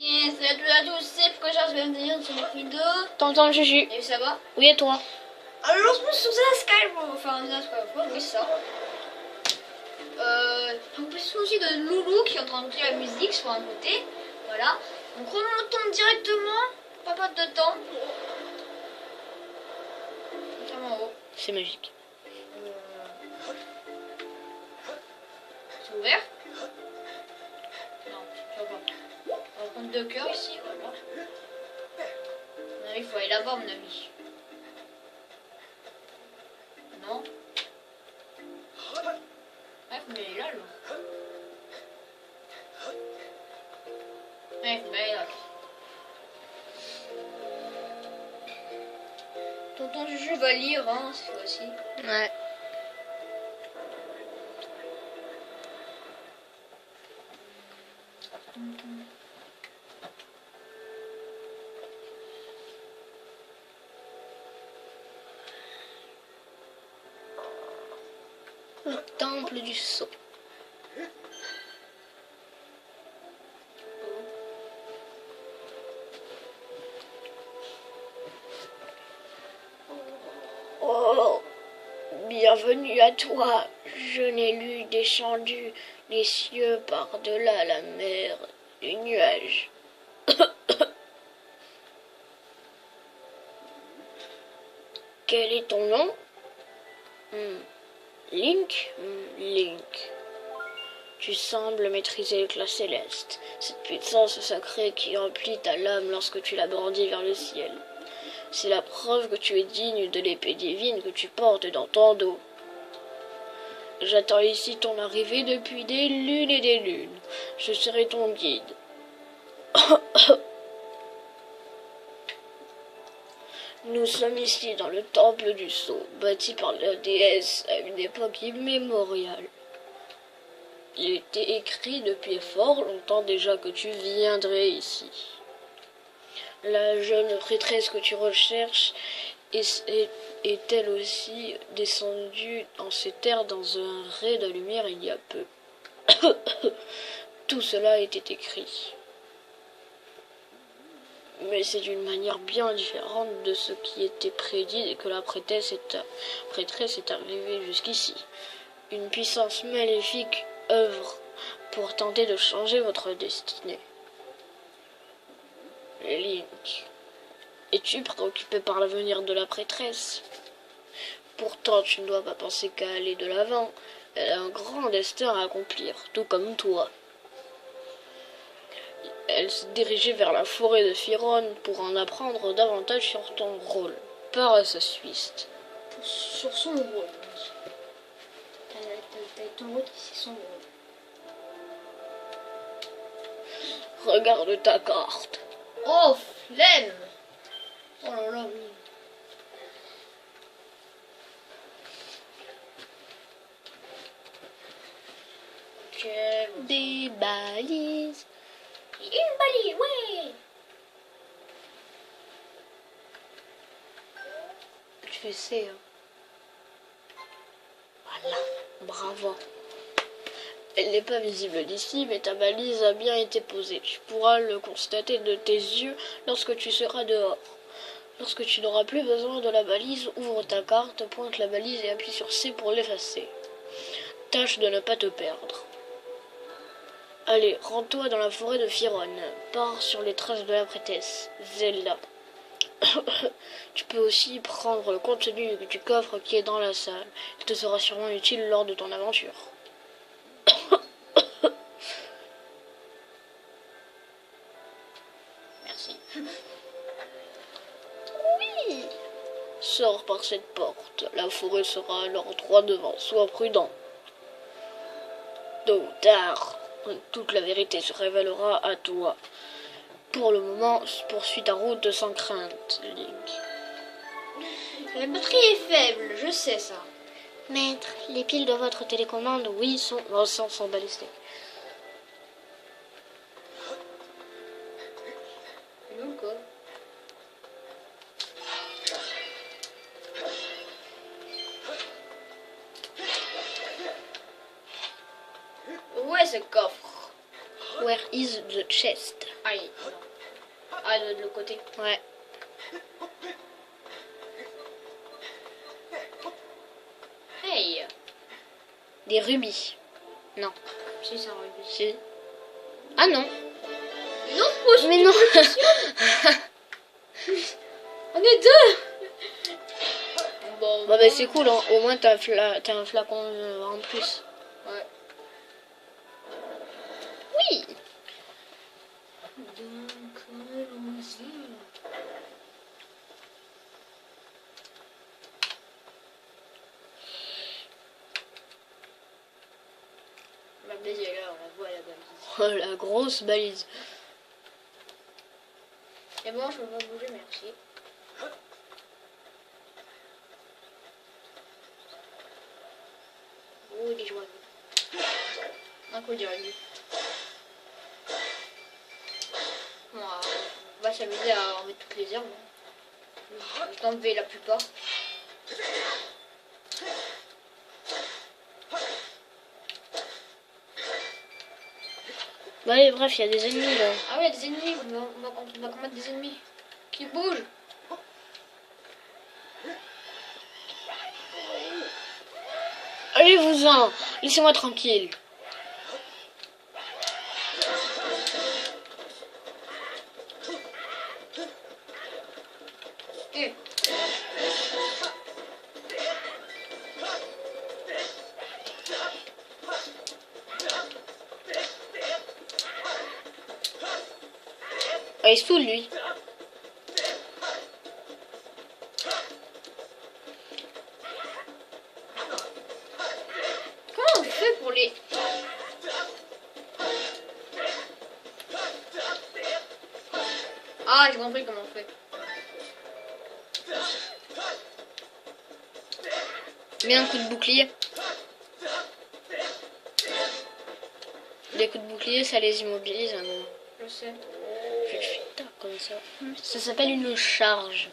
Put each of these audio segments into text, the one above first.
Et salut à tous, c'est pourquoi je vais me dire sur une vidéo. T'entends Juju? Et ça va? Oui, et toi? Alors, lancement sur Skyward, enfin, Skyward, oui, ça. En plus aussi de Loulou qui est en train de jouer la musique sur un côté. Voilà. Donc, on entend directement, pas perdre de temps. Notamment en haut. C'est magique. C'est ouvert? Non, je vois pas. On va prendre 2 cœurs ici, voilà. Il faut aller là-bas, mon ami. Non. Ouais, faut aller là, alors. Ouais, faut aller là. Tonton Juju va lire, hein, cette fois-ci. Ouais. Le temple du sceau. Oh, bienvenue à toi, jeune élu descendu des cieux par-delà la mer du nuage. Quel est ton nom? Link? Link. Tu sembles maîtriser l'éclat céleste, cette puissance sacrée qui emplit ta lame lorsque tu la brandis vers le ciel. C'est la preuve que tu es digne de l'épée divine que tu portes dans ton dos. J'attends ici ton arrivée depuis des lunes et des lunes. Je serai ton guide. Nous sommes ici dans le temple du sceau, bâti par la déesse à une époque immémoriale. Il était écrit depuis fort longtemps déjà que tu viendrais ici. La jeune prêtresse que tu recherches est elle aussi descendue en ces terres dans un ray de lumière il y a peu. Tout cela était écrit. Mais c'est d'une manière bien différente de ce qui était prédit et que la prêtresse est arrivée jusqu'ici. Une puissance maléfique œuvre pour tenter de changer votre destinée. Link, es-tu préoccupé par l'avenir de la prêtresse? Pourtant, tu ne dois pas penser qu'à aller de l'avant. Elle a un grand destin à accomplir, tout comme toi. Elle s'est dirigée vers la forêt de Firon pour en apprendre davantage sur ton rôle. Par à sa suisse. Sur son rôle. T'as ton rôle, c'est son rôle. Regarde ta carte. Oh, flemme! Oh là là, oui. Des balises. Une balise, ouais! Tu sais, hein. Voilà, bravo. Elle n'est pas visible d'ici, mais ta balise a bien été posée. Tu pourras le constater de tes yeux lorsque tu seras dehors. Lorsque tu n'auras plus besoin de la balise, ouvre ta carte, pointe la balise et appuie sur C pour l'effacer. Tâche de ne pas te perdre. Allez, rends-toi dans la forêt de Firon. Pars sur les traces de la prêtresse, Zelda. Tu peux aussi prendre le contenu du coffre qui est dans la salle. Il te sera sûrement utile lors de ton aventure. Merci. Oui. Sors par cette porte. La forêt sera alors droit devant. Sois prudent. Tôt ou tard, toute la vérité se révélera à toi. Pour le moment, poursuis ta route sans crainte, Link. La batterie est faible, je sais ça. Maître, les piles de votre télécommande, oui, sont balisées. Donc, quoi? Où est ce coffre? Where is the chest? Aïe, non. Ah, de l'autre côté. Ouais. Hey. Des rubis. Non. Si, c'est un rubis. Si. Ah non. Non, moi aussi. Mais non. On est deux. Bon, Bah, c'est cool, hein. Au moins t'as un flacon en plus. Ouais. Oui. Donc, allons-y. La balise est là, on la voit la balise. Oh, la grosse balise. Et bon, je peux pas bouger, merci. Oh, il est joyeux. Un coup de rugby. On va s'amuser à enlever toutes les herbes. Je vais t'enlever la plupart. Bah, allez, bref, il y a des ennemis là. Ah oui, il y a des ennemis. On va combattre des ennemis. Qui bougent. Allez-vous-en. Laissez-moi tranquille. Eh. Ah, il se saoule, lui. Comment on fait pour les... Ah, j'ai compris comment on fait. Mets un coup de bouclier. Les coups de bouclier, ça les immobilise. Hein, non. Je sais. Putain, comme ça. Ça s'appelle une charge.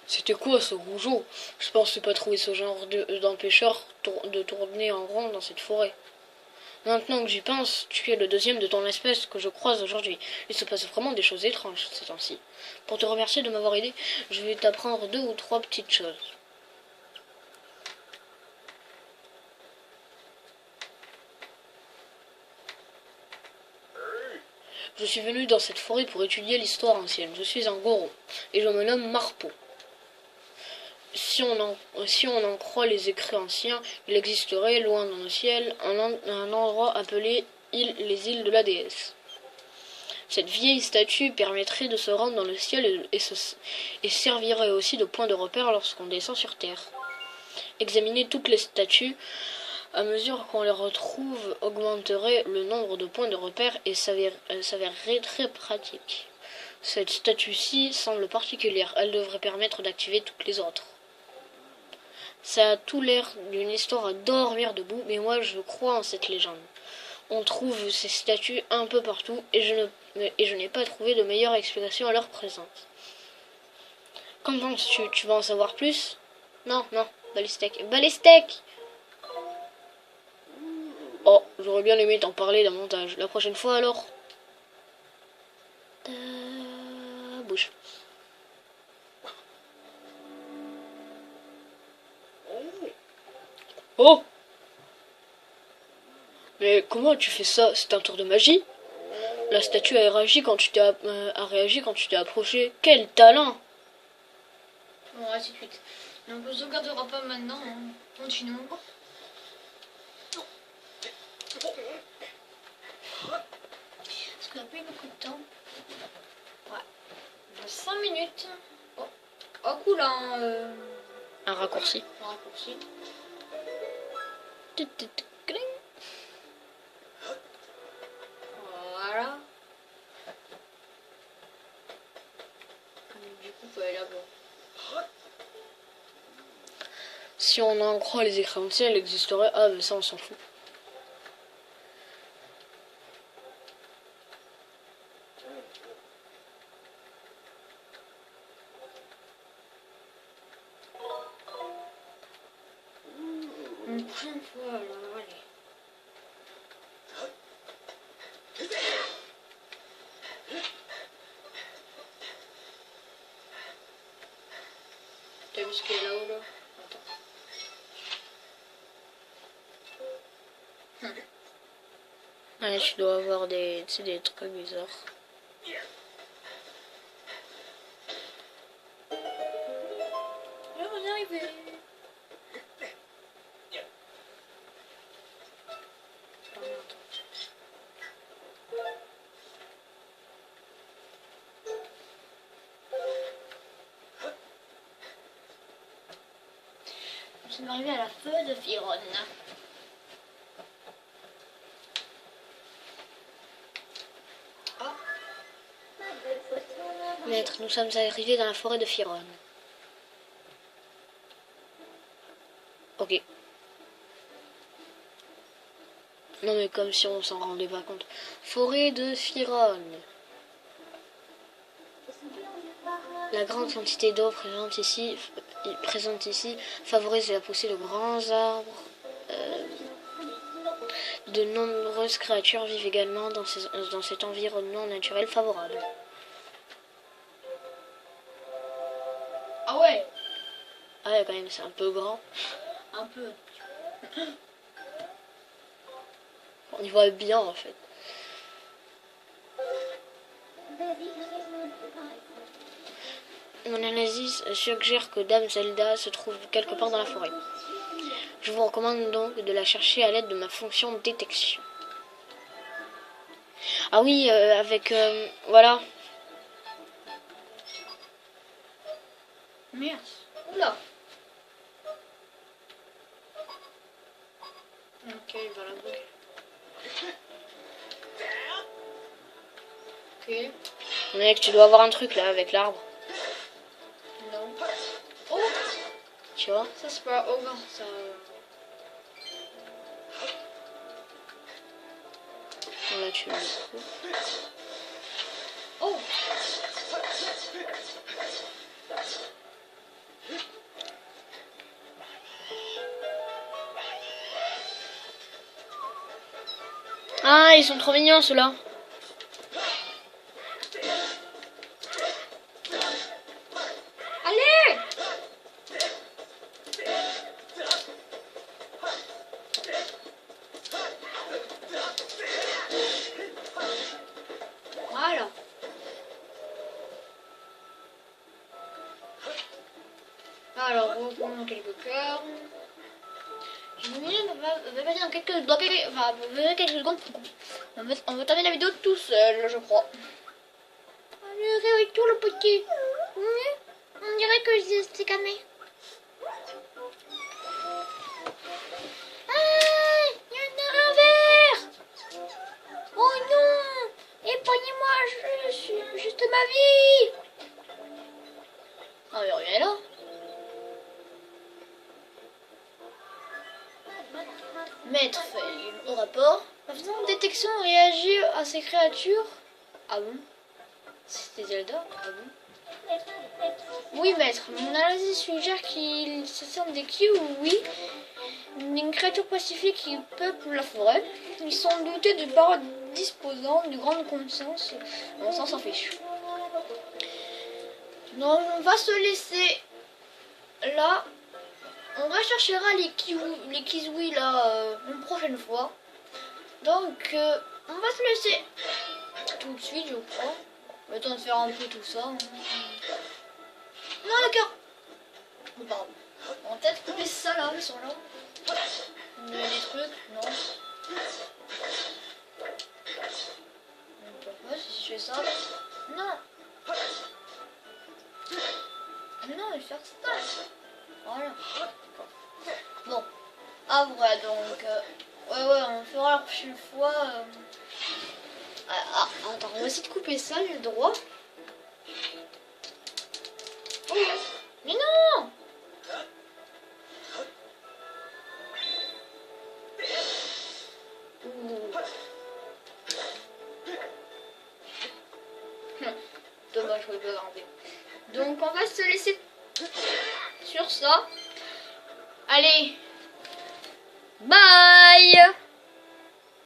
C'était quoi ce rougeau? Je pensais pas trouver ce genre d'empêcheur de tourner en rond dans cette forêt. Maintenant que j'y pense, tu es le deuxième de ton espèce que je croise aujourd'hui. Il se passe vraiment des choses étranges ces temps-ci. Pour te remercier de m'avoir aidé, je vais t'apprendre 2 ou 3 petites choses. Je suis venu dans cette forêt pour étudier l'histoire ancienne. Je suis un Goro et je me nomme Marpo. Si on en croit les écrits anciens, il existerait, loin dans le ciel, un endroit appelé les îles de la déesse. Cette vieille statue permettrait de se rendre dans le ciel et servirait aussi de point de repère lorsqu'on descend sur Terre. Examiner toutes les statues à mesure qu'on les retrouve augmenterait le nombre de points de repère et s'avérerait très pratique. Cette statue-ci semble particulière, elle devrait permettre d'activer toutes les autres. Ça a tout l'air d'une histoire à dormir debout, mais moi je crois en cette légende. On trouve ces statues un peu partout et je n'ai pas trouvé de meilleure explication à leur présence. Qu'en penses-tu? Tu vas en savoir plus? Non, Balistec. Balistec! Oh, j'aurais bien aimé t'en parler d'un montage. La prochaine fois alors? Bouge. Oh! Mais comment tu fais ça? C'est un tour de magie? La statue a réagi quand tu t'es approché. Quel talent! Bon, ainsi de suite. Donc, on ne sauvegardera pas maintenant. Hein. Continuons. Parce qu'on n'a pas eu beaucoup de temps. Ouais. 5 minutes. Oh, oh cool, hein. Un raccourci. Un raccourci. Voilà. Du coup, faut aller là-bas. Si on en croit les écrits anciens, elle existerait. Ah, mais ça, on s'en fout. Une prochaine fois, alors, allez. ce qu'il est là-haut là. Attends. Ouais, tu dois avoir des, tu sais, des trucs bizarres. On est arrivé. Nous sommes arrivés à la feu de Firon. Maître, nous sommes arrivés dans la forêt de Firon. Ok. Non mais comme si on s'en rendait pas compte. Forêt de Firon. La grande quantité d'eau présente ici favorise la poussée de grands arbres. De nombreuses créatures vivent également dans cet environnement naturel favorable. Ah ouais, Ah ouais, quand même, c'est un peu grand. un peu. On y voit bien en fait. Mon analyse suggère que Dame Zelda se trouve quelque part dans la forêt. Je vous recommande donc de la chercher à l'aide de ma fonction de détection. Ah oui, avec... voilà. Merde. Oula. Ok, il va la boucle. Ok. Mec, tu dois avoir un truc là avec l'arbre. Non. Oh, Tu vois? ça c'est pas ogre, ça. Là, tu... Oh. Ah, ils sont trop mignons ceux-là. Allez. Voilà. Alors, reprenons quelques cœurs. Je vous dis, on va passer dans quelques secondes. On va terminer la vidéo tout seul, je crois. Allez, réveille-toi le petit. On dirait que c'est calmé. Ah, il y a un revers. Oh non, épargnez-moi juste ma vie. Ah, il revient là. Maître fait au rapport. La façon de détection réagit à ces créatures. Ah bon? C'était Zelda? Ah bon? Oui, maître. Mon analyse suggère qu'ils se sentent des kiwis, une créature pacifique qui peuple la forêt. Ils sont dotés de paroles disposant de grande conscience. Bon, ça, on s'en fiche. Donc, on va se laisser là. On recherchera les kiwis là une prochaine fois. Donc, on va se laisser tout de suite, je crois. Le temps de faire un peu tout ça. Non, d'accord. Oh, pardon. On va peut-être couper ça là, ils sont là. Il y a des trucs, non. Pourquoi si je fais ça? Non. Non, je vais faire ça. Voilà. Bon. Ah ouais, donc... ouais, on fera la prochaine fois. Attends, on va essayer de couper ça, le droit. Oh, mais non! Dommage, je vais pas garder. Donc on va se laisser sur ça. Allez, bye!